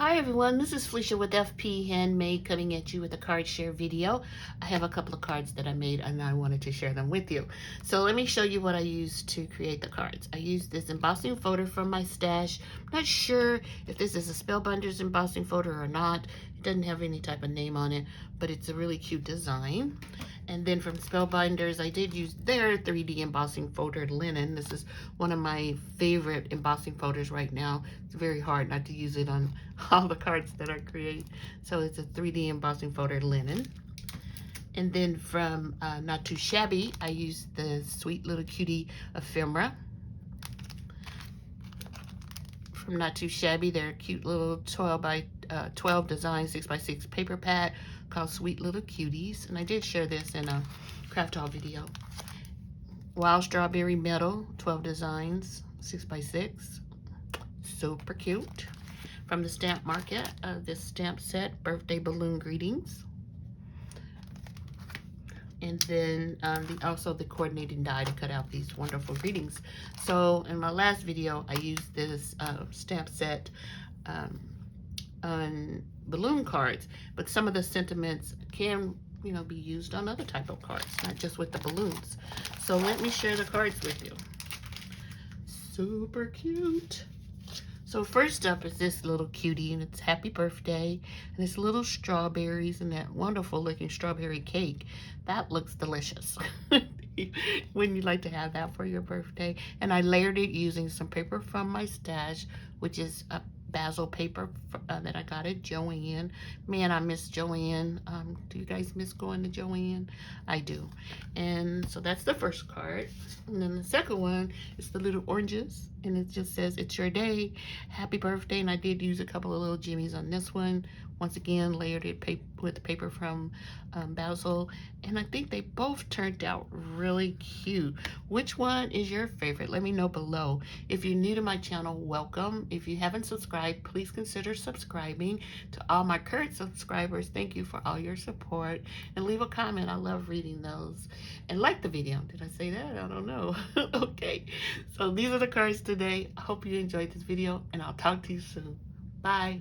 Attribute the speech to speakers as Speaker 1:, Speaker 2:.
Speaker 1: Hi everyone, this is Felicia with FP Handmade coming at you with a card share video. I have a couple of cards that I made and I wanted to share them with you. So let me show you what I used to create the cards. I used this embossing folder from my stash. I'm not sure if this is a Spellbinders embossing folder or not. It doesn't have any type of name on it, but it's a really cute design. And then from Spellbinders, I did use their 3D embossing folder linen. This is one of my favorite embossing folders right now. It's very hard not to use it on all the cards that I create. So it's a 3D embossing folder linen. And then from Not Too Shabby, I used the Sweet Little Cutie ephemera. From Not Too Shabby, they're a cute little 12 by 12 design 6x6 paper pad called Sweet Little Cuties. And I did share this in a craft haul video. Wild Strawberry Metal 12 designs 6x6. Super cute. From the stamp market, this stamp set, Birthday Balloon Greetings. And then also the coordinating die to cut out these wonderful greetings. So in my last video, I used this stamp set on balloon cards, but some of the sentiments can, be used on other type of cards, not just with the balloons. So let me share the cards with you. Super cute. So first up is this little cutie, and it's happy birthday, and it's little strawberries and that wonderful looking strawberry cake. That looks delicious. Wouldn't you like to have that for your birthday? And I layered it using some paper from my stash, which is a basil paper that I got at Joann. Man, I miss Joann. Do you guys miss going to Joann? I do. And so that's the first card. And then the second one is the little oranges, and it just says, "It's your day. Happy birthday." And I did use a couple of little jimmies on this one. Once again, layered it with paper from Basil. And I think they both turned out really cute. Which one is your favorite? Let me know below. If you're new to my channel, welcome. If you haven't subscribed, please consider subscribing. To all my current subscribers, thank you for all your support. And leave a comment. I love reading those. And like the video. Did I say that? I don't know. Okay. So these are the cards today. I hope you enjoyed this video, and I'll talk to you soon. Bye.